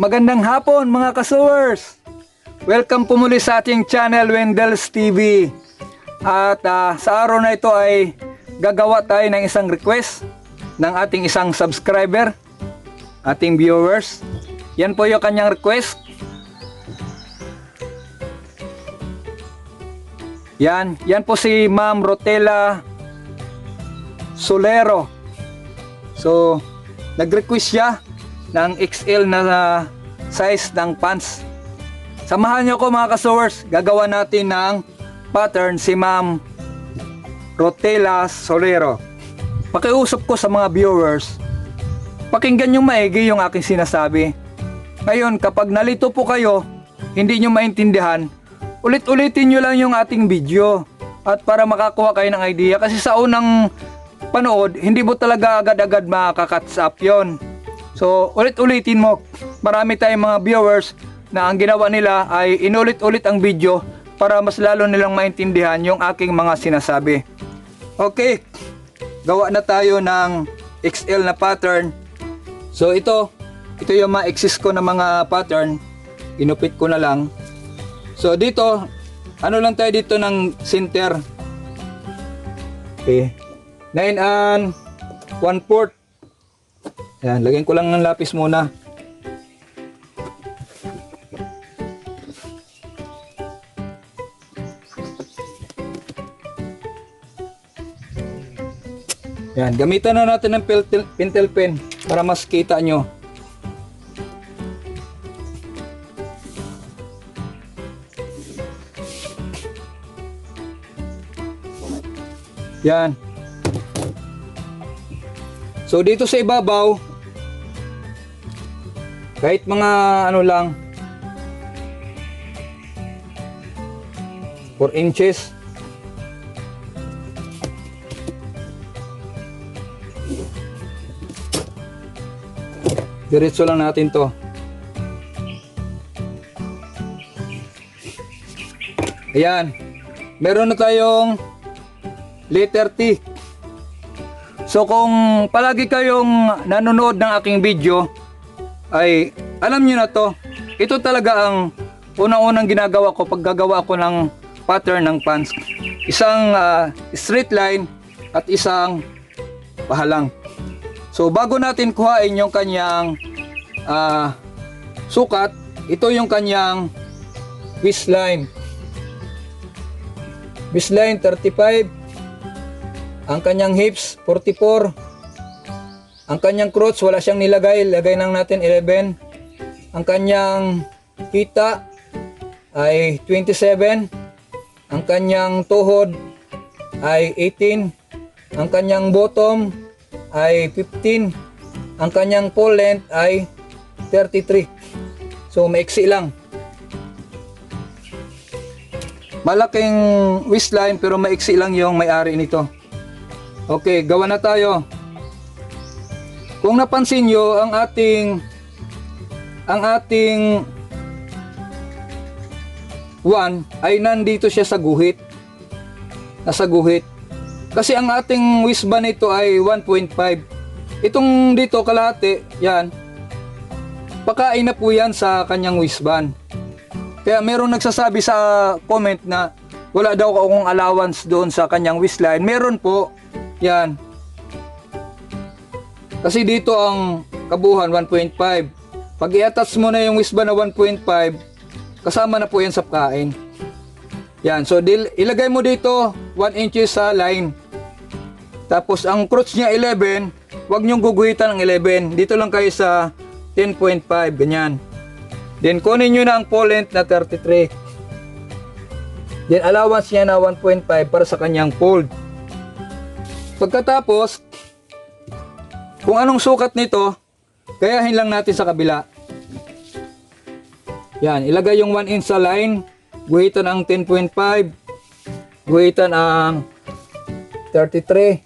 Magandang hapon mga kasewers! Welcome po muli sa ating channel Wendell's TV. At sa araw na ito ay gagawa tayo ng isang request ng ating isang subscriber, ating viewers. Yan po yung kanyang request. Yan po si Ma'am Rotela Solero. So, nag-request siya ng XL na size ng pants. Samahan niyo ko mga kasewers, gagawa natin ng pattern si Ma'am Rotela Solero. Pakiusap ko sa mga viewers, pakinggan niyo maigi yung aking sinasabi. Ngayon, kapag nalito po kayo, hindi niyo maintindihan, ulit-ulitin niyo lang yung ating video at para makakuha kayo ng idea, kasi sa unang panood, hindi mo talaga agad-agad makaka-catch up yon. So, ulit-ulitin mo. Marami tayong mga viewers na ang ginawa nila ay inulit-ulit ang video para mas lalo nilang maintindihan yung aking mga sinasabi. Okay, gawa na tayo ng XL na pattern. So, ito yung mga exist ko na mga pattern. Inupit ko na lang. So, dito, ano lang tayo dito ng center. Okay. 9 and 1/4. Yan, lagyan ko lang ng lapis muna. Yan, gamitan na natin ng pentel pen para mas kita nyo. Yan. So dito sa ibabaw, kahit mga ano lang, 4 inches. Diretso lang natin to. Ayan. Meron na tayong letter T. So kung palagi kayong nanonood ng aking video, ay alam nyo na to. Ito talaga ang unang-unang ginagawa ko pag gagawa ko ng pattern ng pants. Isang straight line at isang pahalang. So bago natin kuhain yung kanyang sukat, ito yung kanyang waistline. Waistline 35. Ang kanyang hips 44. Ang kanyang crotch wala siyang nilagay, lagay lang natin 11. Ang kanyang hita ay 27. Ang kanyang tuhod ay 18. Ang kanyang bottom ay 15. Ang kanyang full length ay 33. So maiksi lang. Malaking waistline pero maiksi lang yung may-ari nito. Okay, gawa na tayo. Kung napansin nyo, ang ating one ay nandito siya sa guhit. Nasa guhit. Kasi ang ating waistband nito ay 1.5. Itong dito kalahati, yan. Pakain na po yan sa kanyang waistband. Kaya meron nagsasabi sa comment na wala daw akong allowance doon sa kanyang waistline. Meron po. Yan. Kasi dito ang kabuhan 1.5. Pag i-attach mo na yung waistband na 1.5, kasama na po yan sa pakain. Yan. So ilagay mo dito 1 inches sa line. Tapos ang crotch niya 11, huwag niyong guguhitan ng 11. Dito lang kayo sa 10.5, ganyan. Then kunin niyo na ang full length na 33. Then allowance niya na 1.5 para sa kanyang fold. Pagkatapos, kung anong sukat nito, gayahin lang natin sa kabila. Yan, ilagay yung 1 inch sa line, guhitan ang 10.5, guhitan ang 33,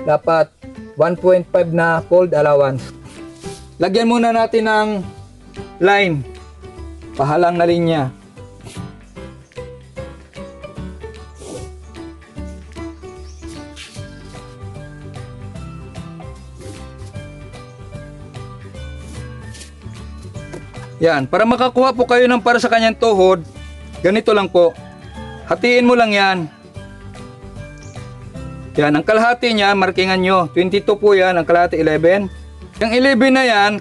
dapat 1.5 na fold allowance. Lagyan muna natin ng line, pahalang na linya. Yan, para makakuha po kayo ng para sa kanyang tuhod, ganito lang po. Hatiin mo lang yan. Yan, ang kalahati niya, markingan nyo. 22 po yan, ang kalahati 11. Yung 11 na yan,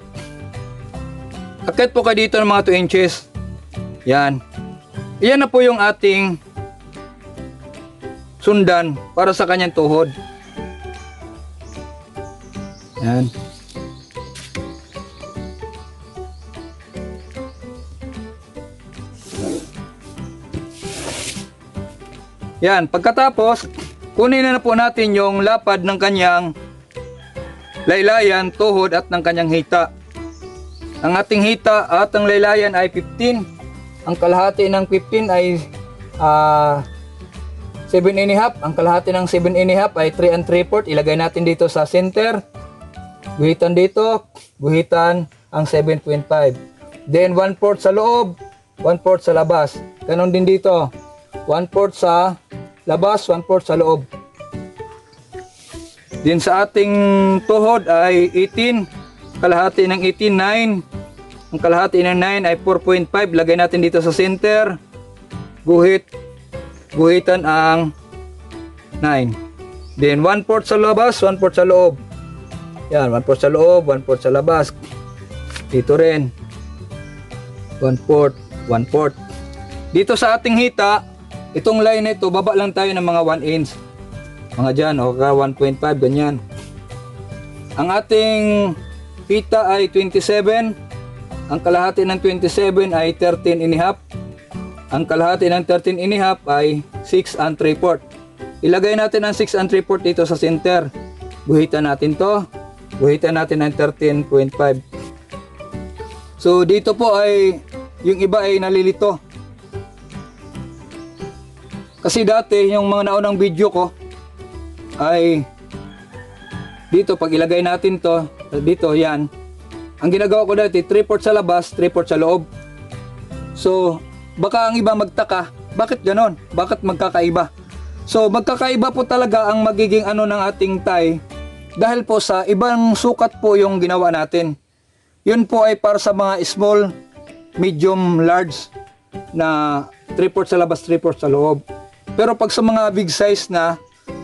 akit po kayo dito ng mga 2 inches. Yan. Iyan na po yung ating sundan para sa kanyang tuhod. Yan. Yan, pagkatapos, kunin na po natin yung lapad ng kanyang laylayan, tuhod at ng kanyang hita. Ang ating hita at ang laylayan ay 15. Ang kalahati ng 15 ay 7.5. Ang kalahati ng 7.5 ay 3 3/4. Ilagay natin dito sa center. Guhitan dito. Guhitan ang 7.5. Then 1/4 sa loob, 1/4 sa labas. Ganon din dito. 1/4 sa labas, 1/4 sa loob. Din sa ating tuhod ay 18. Kalahati ng 18, 9. Ang kalahati ng 9 ay 4.5. Lagay natin dito sa center. Guhitan ang 9. Then 1/4 sa labas, 1/4 sa loob. Yan, 1/4 sa loob, 1/4 sa labas. Dito rin. 1/4, 1/4. Dito sa ating hita, itong line na ito, baba lang tayo ng mga 1 inch. Mga dyan, o 1.5, ganyan. Ang ating hita ay 27. Ang kalahati ng 27 ay 13.5. Ang kalahati ng 13.5 ay 6 3/4. Ilagay natin ang 6 3/4 dito sa center. Guhitan natin to. Guhitan natin ang 13.5. So dito po ay yung iba ay nalilito. Kasi dati yung mga naunang video ko ay dito pag ilagay natin to dito yan. Ang ginagawa ko dati 3/4 sa labas, 3/4 sa loob. So baka ang iba magtaka, bakit ganon? Bakit magkakaiba? So magkakaiba po talaga ang magiging ano ng ating tie dahil po sa ibang sukat po yung ginawa natin. Yun po ay para sa mga small, medium, large na 3/4 sa labas, 3/4 sa loob. Pero pag sa mga big size na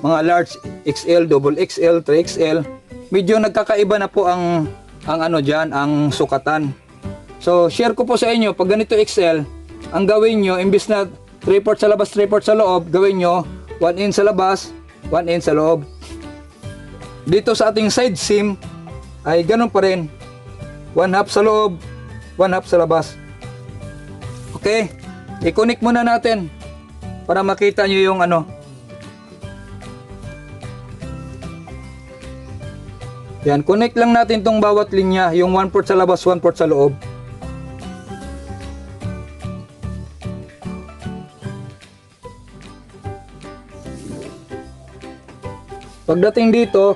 mga large, XL, double XL, 3XL, medyo nagkakaiba na po ang ano diyan, ang sukatan. So share ko po sa inyo, pag ganito XL, ang gawin nyo, imbis na 3/4 sa labas, 3/4 sa loob, gawin nyo 1 inch sa labas, 1 inch sa loob. Dito sa ating side seam ay ganun pa rin, 1/2 sa loob, 1/2 sa labas. Okay, i-connect muna natin para makita nyo yung ano. Yan, connect lang natin tong bawat linya, yung 1/4 sa labas, 1/4 sa loob. Pagdating dito,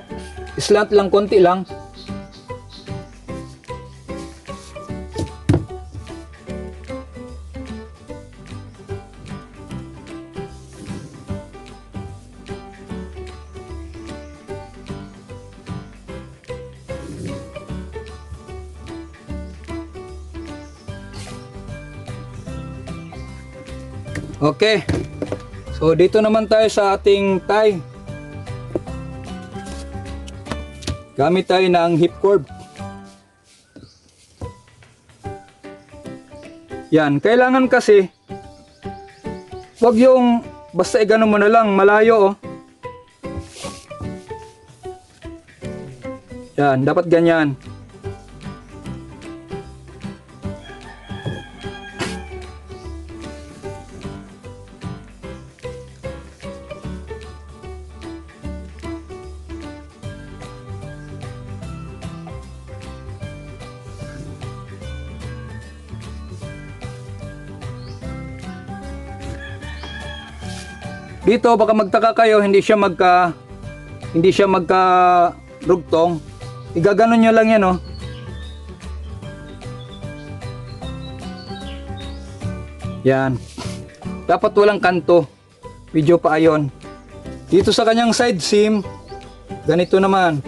slant lang, konti lang. Okay. So dito naman tayo sa ating tie. Gamit tayo ng hip cord. Yan, kailangan kasi wag yung basta igano mo na lang, malayo oh. Yan, dapat ganyan. Dito baka magtaka kayo, hindi siya magka rugtong. Igaganon nyo lang yan oh. Yan. Dapat walang kanto. Medyo paayon. Dito sa kanyang side seam, ganito naman.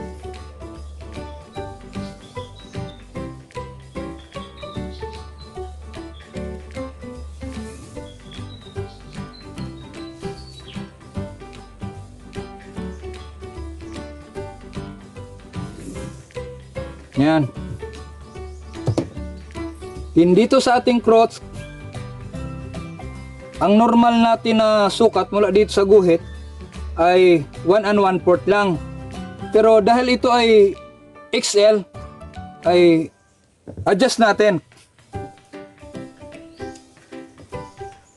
Yan. Din dito sa ating crotch, ang normal natin na sukat mula dito sa guhit ay 1 1/4 lang. Pero dahil ito ay XL, ay adjust natin.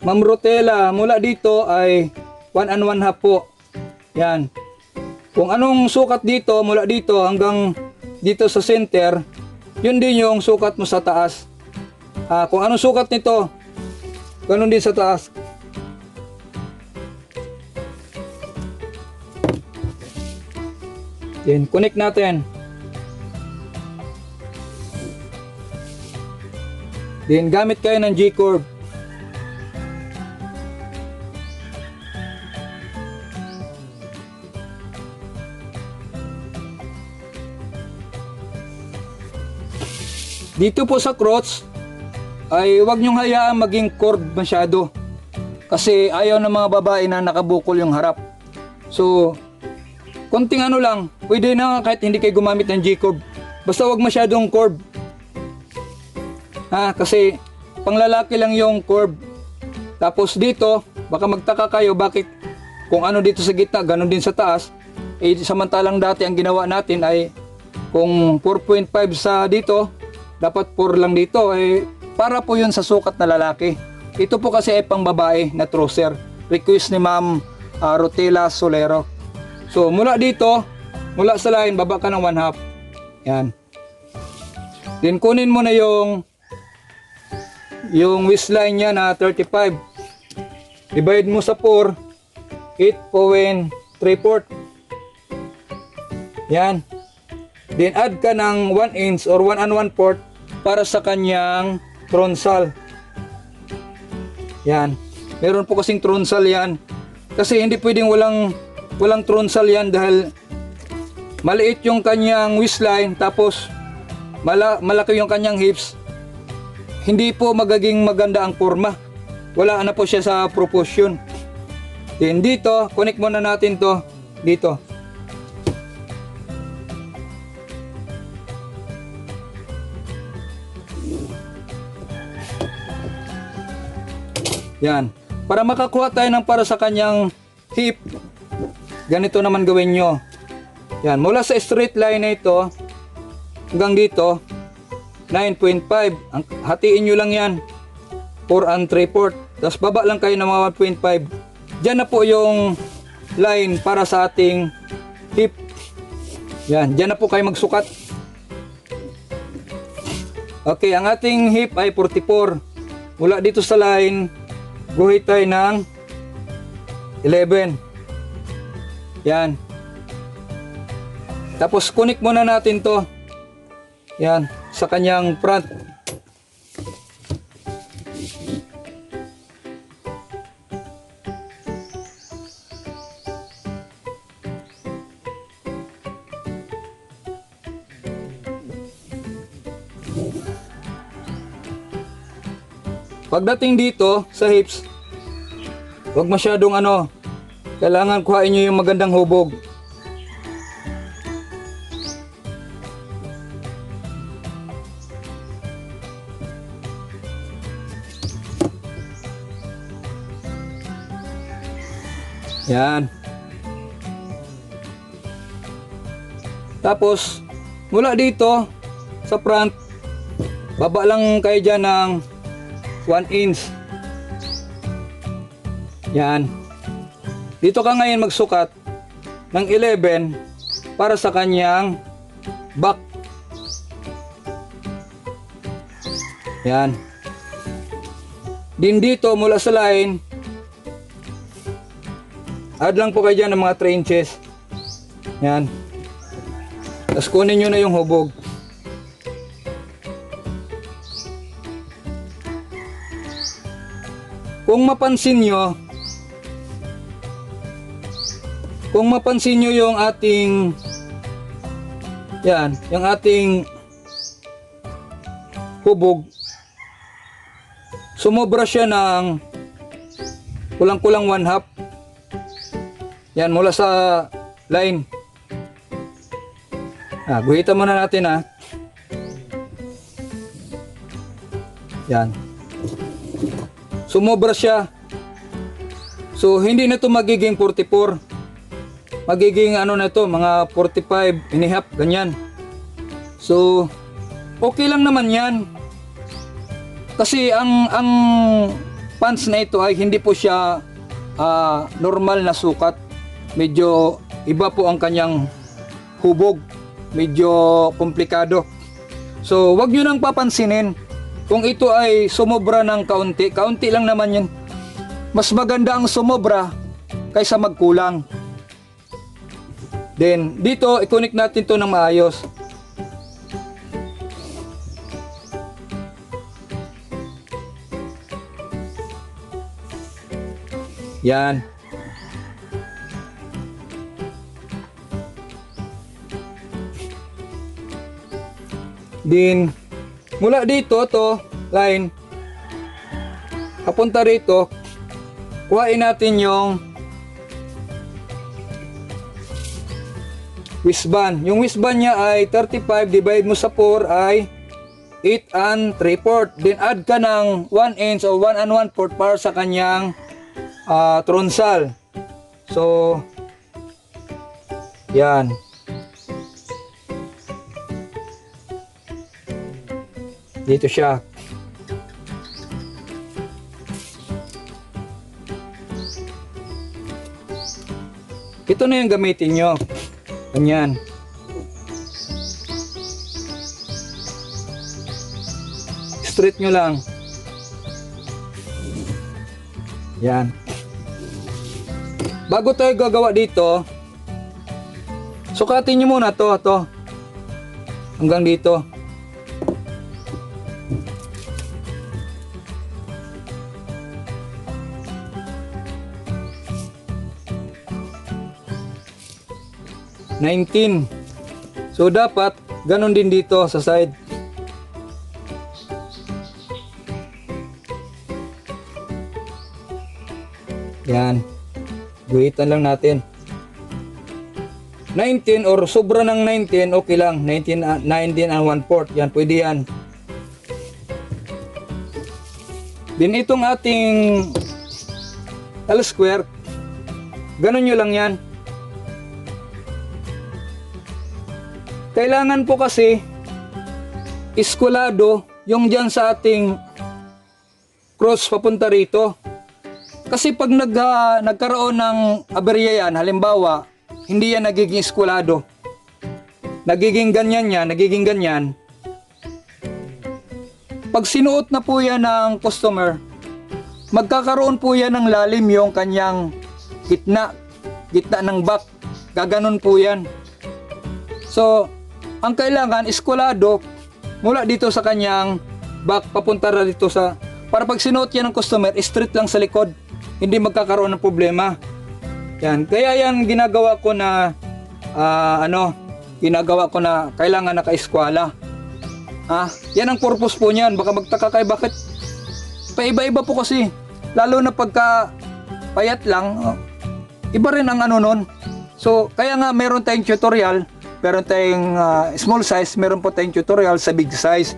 Ma'am Rotella, mula dito ay 1 1/2 po. Yan. Kung anong sukat dito, mula dito hanggang dito sa center, yun din yung sukat mo sa taas. Kung anong sukat nito, ganun din sa taas. Then, connect natin. Then, gamit kayo ng G-curve. Dito po sa crotch, ay huwag nyong hayaan maging curve masyado. Kasi ayaw ng mga babae na nakabukol yung harap. So, konting ano lang, pwede na kahit hindi kayo gumamit ng G-curve. Basta huwag masyadong curve. Kasi panglalaki lang yung curve. Tapos dito, baka magtaka kayo bakit kung ano dito sa gitna, ganun din sa taas. Samantalang dati ang ginawa natin ay kung 4.5 sa dito, dapat 4 lang dito. Para po yun sa sukat na lalaki. Ito po kasi ay pang babae na trouser. Request ni Ma'am Rotella Solero. So mula dito, mula sa line, baba ka ng 1/2. Yan. Then kunin mo na yung waistline niya na 35. Divide mo sa 4, 8.3/4. Yan. Then add ka ng 1 inch or 1 1/4 para sa kanyang tronsal. Yan. Meron po kasing tronsal yan. Kasi hindi pwedeng walang tronsal yan dahil maliit yung kanyang waistline tapos malaki yung kanyang hips. Hindi po magiging maganda ang forma. Wala na po siya sa proportion. Then dito, connect muna natin to dito. Yan. Para makakuha tayo ng para sa kanyang hip, ganito naman gawin nyo. Yan. Mula sa straight line na ito hanggang dito, 9.5. Hatiin nyo lang yan. 4 3/4. Tapos baba lang kayo ng mga 1.5. Diyan na po yung line para sa ating hip. Yan. Diyan na po kayo magsukat. Okay. Ang ating hip ay 44. Mula dito sa line, guhit tayo ng 11. Yan. Tapos connect muna natin to. Yan. Sa kanyang front. Pagdating dito sa hips, huwag masyadong kailangan kuhain nyo yung magandang hubog. Yan. Tapos, mula dito sa front, baba lang kayo dyan ng 1 inch. Yan. Dito ka ngayon magsukat ng 11 para sa kanyang back. Yan. Din dito mula sa line, add lang po kayo dyan ng mga 3 inches. Yan. Tapos kunin nyo na yung hubog. Kung mapansin nyo yung ating yung ating hubog, sumobra siya ng kulang-kulang 1/2. Yan, mula sa line. Guhitan muna natin Yan. Sumobra siya. So hindi na to magiging 44. Magiging ano na to, mga 45 and a half, ganyan. So okay lang naman yan. Kasi ang pants na ito ay hindi po siya normal na sukat. Medyo iba po ang kanyang hubog. Medyo komplikado. So wag nyo nang papansinin kung ito ay sumobra ng kaunti. Kaunti lang naman yan. Mas maganda ang sumobra kaysa magkulang. Then dito i-connect natin to ng maayos. Yan. Din mula dito to line papunta rito, kuhain natin yung waistband. Yung waistband niya ay 35, divide mo sa 4 ay 8 and 3/4. Then add ka ng 1 inch o 1 and 1/4 para sa kanyang tronsal. So yan. Dito siya. Ito na yung gamitin nyo. Ganyan. Straight nyo lang. Yan. Bago tayo gagawa dito, sukatin nyo muna to. Hanggang dito. $19. So dapat ganon din dito sa side. Yan. Guhitan lang natin. 19 or sobra ng 19, okay lang. 19 and 1/4. Yan, pwede yan. Din itong ating L square. Ganon nyo lang yan. Kailangan po kasi iskulado yung dyan sa ating cross papunta rito. Kasi pag nagkaroon ng aberya yan, halimbawa, hindi yan nagiging iskulado. Nagiging ganyan yan, nagiging ganyan. Pag sinuot na po yan ng customer, magkakaroon po yan ng lalim yung kanyang gitna ng back. Gaganon po yan. So, ang kailangan iskulado mula dito sa kanyang back papunta dito sa, para pag sinuot yan ng customer, straight lang sa likod, hindi magkakaroon ng problema. Yan, kaya yan ginagawa ko na ginagawa ko na kailangan naka-eskwala. Yan ang purpose po niyan. Baka magtaka kayo bakit paiba-iba po kasi, lalo na pagka payat lang, iba rin ang ano nun. So kaya nga meron tayong tutorial, meron tayong small size, meron po tayong tutorial sa big size,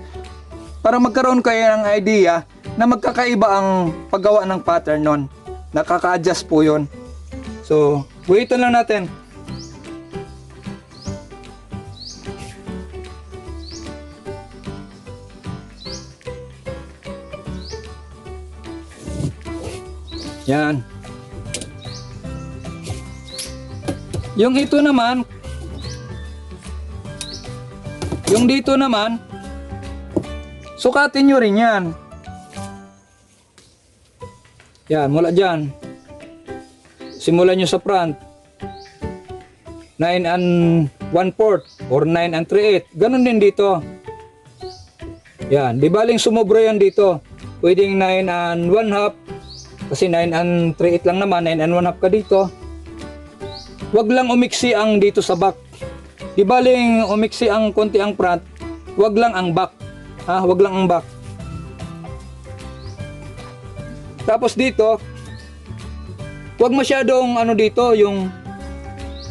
para magkaroon kayo ng idea na magkakaiba ang paggawa ng pattern nun. Nakaka-adjust po yun. So waitin lang natin. Yan. Yung ito naman, yung dito naman, sukatin nyo rin yan. Yan, mula dyan. Simulan nyo sa front. 9 and 1/4 or 9 and 3/8. Ganon din dito. Yan, di baling sumobra yan dito. Pwedeng 9 and 1/2. Kasi 9 and 3/8 lang naman, 9 and 1/2 ka dito. Wag lang umiksi ang dito sa back. Di baling umiksi ang konti ang front, wag lang ang back. Wag lang ang back. Tapos dito, wag masyadong ano dito, yung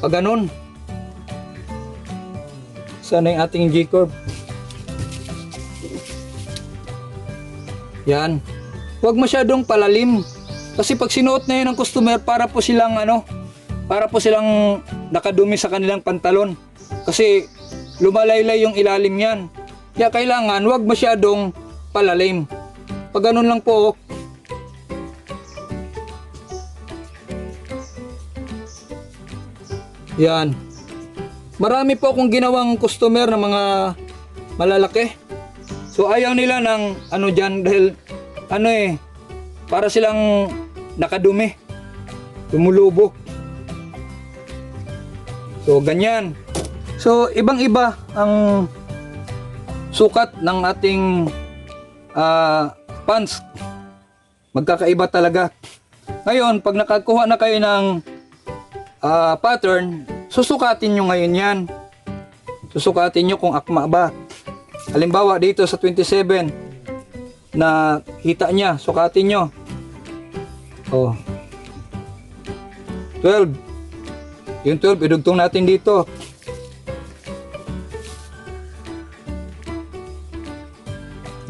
pag ganun. Sana yung ating G-curve. Yan. Huwag masyadong palalim. Kasi pag sinuot na yun ng customer, para po silang nakadumi sa kanilang pantalon. Kasi lumalaylay yung ilalim yan. Kaya kailangan huwag masyadong palalim. Pag ganun lang po. Yan. Marami po akong ginawang customer ng mga malalaki. So ayaw nila ng ano dyan dahil para silang nakadumi, lumulubog. So ganyan. So ibang-iba ang sukat ng ating pants. Magkakaiba talaga. Ngayon, pag nakakuha na kayo ng pattern, susukatin nyo ngayon yan. Susukatin nyo kung akma ba. Halimbawa dito sa 27 na hita niya, sukatin nyo. 12. Yung 12, idugtong natin dito.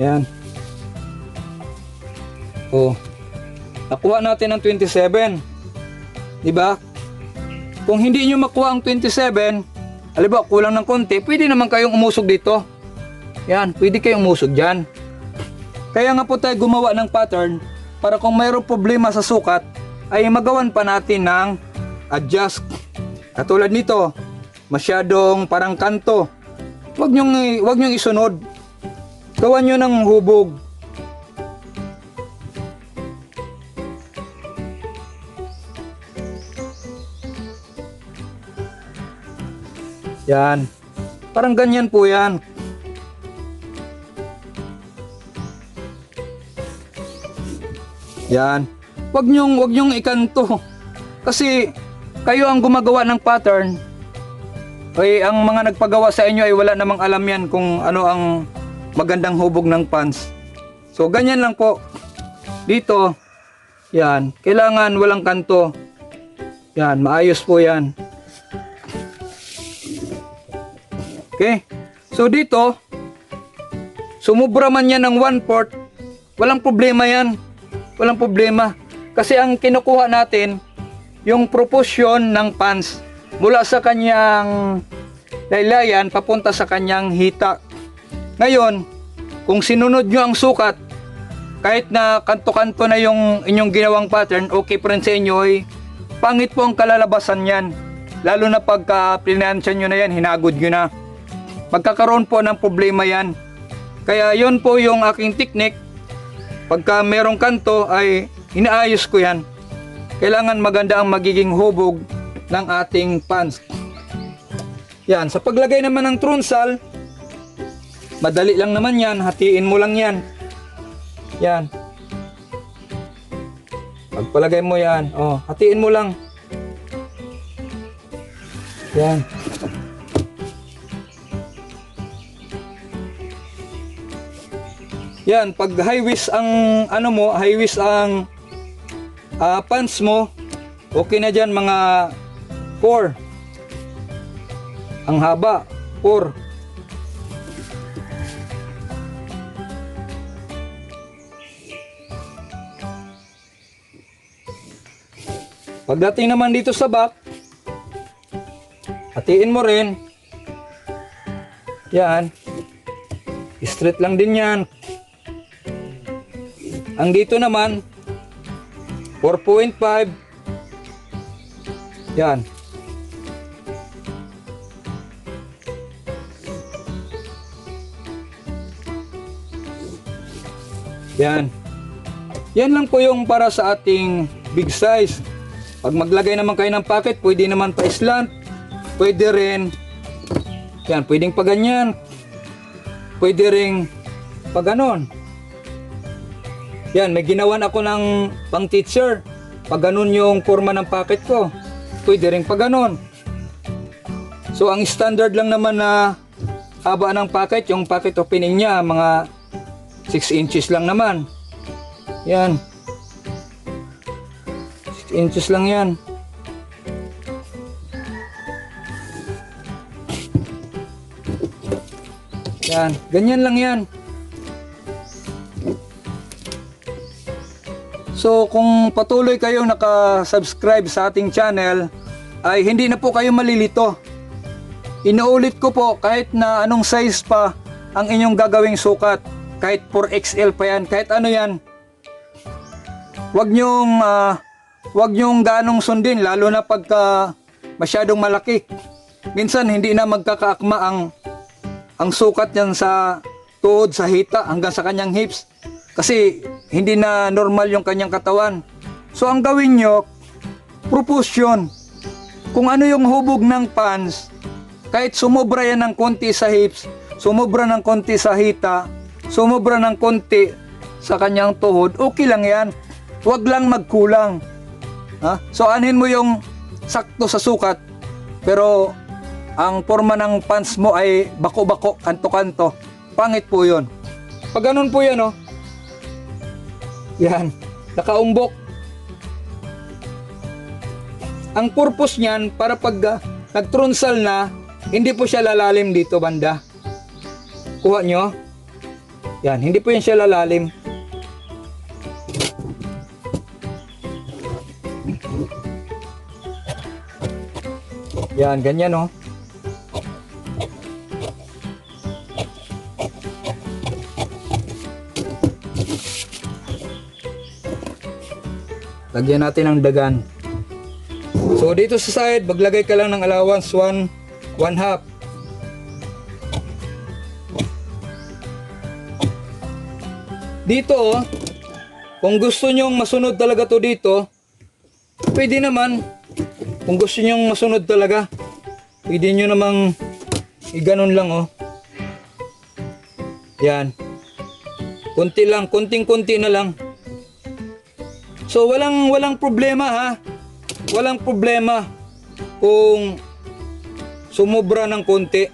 Yan. Nakuha natin ang 27. Diba? Kung hindi nyo makuha ang 27, halimbawa kulang ng konti, pwede naman kayong umusog dito. Yan, pwede kayong umusog dyan. Kaya nga po tayo gumawa ng pattern para kung mayroong problema sa sukat, ay magawan pa natin ng adjust. Katulad nito, masyadong parang kanto. Huwag nyong isunod. Gawan nyo ng hubog. Yan. Parang ganyan po yan. Yan. Huwag nyong ikanto. Kasi kayo ang gumagawa ng pattern. Ay ang mga nagpagawa sa inyo ay wala namang alam yan kung ano ang magandang hubog ng pants. So ganyan lang po. Dito, yan. Kailangan walang kanto. Yan, maayos po yan. Okay? So dito, sumubra man yan ng 1/4, walang problema yan. Walang problema. Kasi ang kinukuha natin, yung proportion ng pants mula sa kanyang laylayan papunta sa kanyang hita. Ngayon, kung sinunod nyo ang sukat, kahit na kanto-kanto na yung inyong ginawang pattern, okay pa rin sa inyo, ay pangit po ang kalalabasan yan. Lalo na pagka plinansya nyo na yan, hinagod nyo na. Magkakaroon po ng problema yan. Kaya yun po yung aking technique. Pagka merong kanto ay inaayos ko yan. Kailangan maganda ang magiging hubog ng ating pants. Yan, sa paglagay naman ng trunsal, madali lang naman yan, hatiin mo lang yan. Yan. Pagpalagay mo yan, hatiin mo lang. Yan. Yan, pag high waist ang high waist ang pants mo, okay na dyan mga 4. Ang haba, 4. Pagdating naman dito sa back, hatiin mo rin. Yan. Straight lang din yan. Ang dito naman 4.5. Yan. Yan. Yan lang po yung para sa ating big size. Pag maglagay naman kayo ng pocket, pwede naman pa slant. Pwede rin. Yan, pwedeng pa ganyan. Pwede rin pa ganon. Yan, may ginawan ako ng pang teacher. Pag ganun yung forma ng pocket ko, pwede rin pa ganon. So ang standard lang naman na haba ng pocket, yung pocket opening niya, mga 6 inches lang naman. Yan. 6 inches lang yan. Yan, ganyan lang yan. So kung patuloy kayong nakasubscribe sa ating channel, ay hindi na po kayo malilito. Inuulit ko po, kahit na anong size pa ang inyong gagawing sukat, kahit 4XL pa yan, kahit ano yan, wag nyong ganong sundin, lalo na pagka masyadong malaki. Minsan hindi na magkakaakma ang sukat niyan sa tuhod, sa hita, hanggang sa kanyang hips. Kasi hindi na normal yung kanyang katawan. So ang gawin nyo, proportion. Kung ano yung hubog ng pants, kahit sumobra yan ng konti sa hips, sumobra ng konti sa hita, sumobra ng konti sa kanyang tuhod, okay lang yan. Huwag lang magkulang. Ha? So anin mo yung sakto sa sukat, pero ang forma ng pants mo ay bako-bako, kanto-kanto. Pangit po yun. Pag ganun po yan, oh. Yan, nakaumbok. Ang purpose niyan, para pag nagtrunsal na, hindi po siya lalalim dito banda. Kuha nyo. Yan, hindi po yan siya lalalim. Yan, ganyan, oh. Lagyan natin ng dagan. So dito sa side, maglagay ka lang ng allowance 1/2. Dito, oh, kung gusto nyong masunod talaga to dito, pwede naman. Kung gusto nyong masunod talaga, pwede nyo namang iganon lang, oh. Yan. Kunti lang, kunting-kunti na lang. So walang problema, ha. Walang problema kung sumobra ng konti.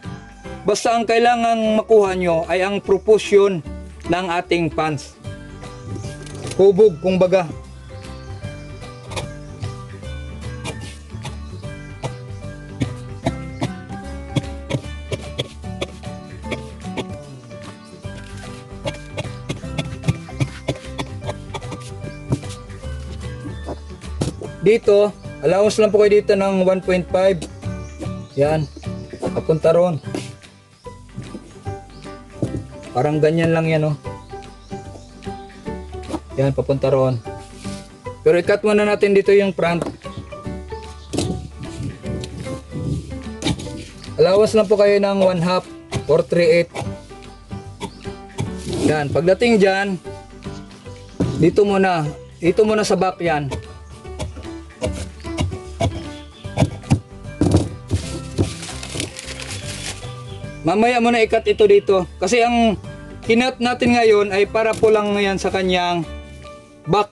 Basta ang kailangan makuha nyo ay ang proportion ng ating pants. Hubog, kumbaga. Dito, allowance lang po kayo dito ng 1.5. Yan, papunta ron. Parang ganyan lang yan, oh. Yan, papunta ron. Pero i-cut muna natin dito yung front. Allowance lang po kayo ng 1/2 or 3/8. Yan, pagdating dyan, dito muna sa back yan. Mamaya mo na ikat ito dito. Kasi ang kinat natin ngayon ay para po lang yan sa kanyang back.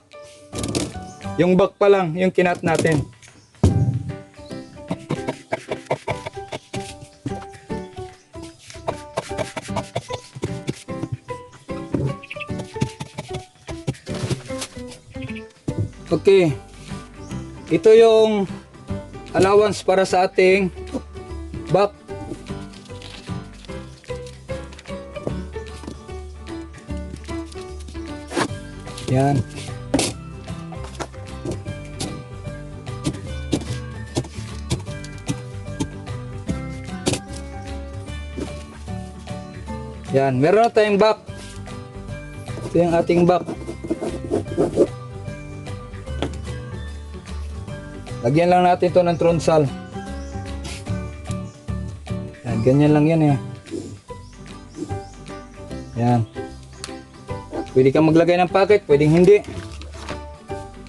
Yung back pa lang, yung kinat natin. Okay. Ito yung allowance para sa ating back. Yan. Yan, meron na tayong back. Ito yung ating back. Lagyan lang natin ito ng tronsal. Yan, ganyan lang yan, eh. Yan. Pwede kang maglagay ng pocket, pwedeng hindi.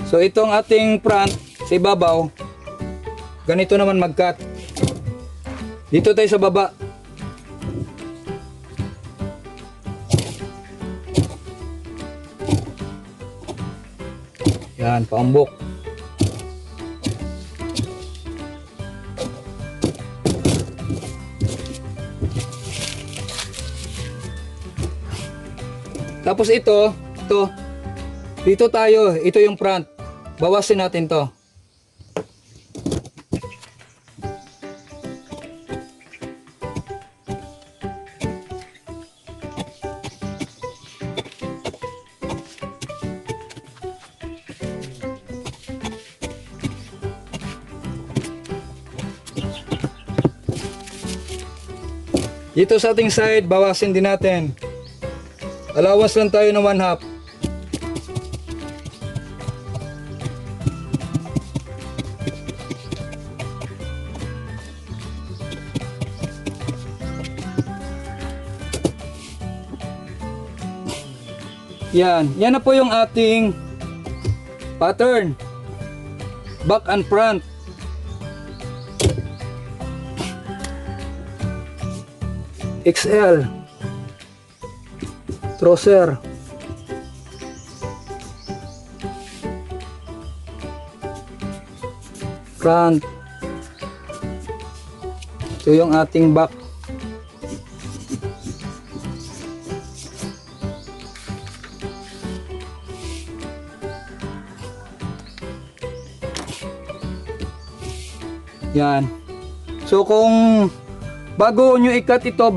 So itong ating front sa ibabaw, ganito naman mag-cut. Dito tayo sa baba. Yan, paumbok. Tapos ito, dito tayo, ito yung front. Bawasin natin to. Dito sa ating side, bawasin din natin. Allowance lang tayo ng 1/2. Yan na po yung ating pattern. Back and front. XL. Trouser. Front. Ito yung ating back. Yan. So kung bago nyo ikat ito,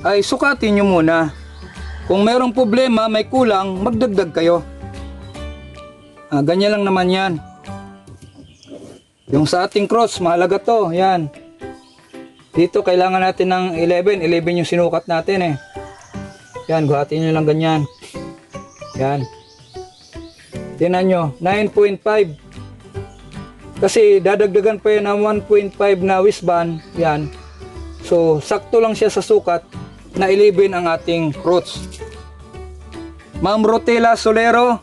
ay sukatin nyo muna. Kung merong problema, may kulang, magdagdag kayo. Ganyan lang naman yan. Yung sa ating cross, mahalaga to. Yan. Dito kailangan natin ng 11. 11 yung sinukat natin eh. Yan, guhatin nyo lang ganyan. Yan. Tingnan nyo, 9.5. Kasi dadagdagan pa yan ng 1.5 na waistband. Yan. So, sakto lang siya sa sukat na 11 ang ating crotch. Ma'am Rotela Solero,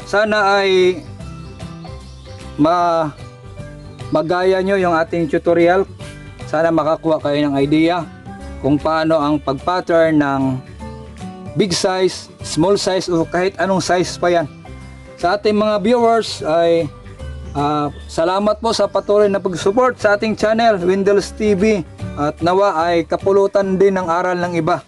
sana ay magaya nyo yung ating tutorial. Sana makakuha kayo ng idea kung paano ang pag-pattern ng big size, small size o kahit anong size pa yan. Sa ating mga viewers ay salamat po sa patuloy na pag-support sa ating channel, Wendell's TV, at nawa ay kapulutan din ng aral ng iba.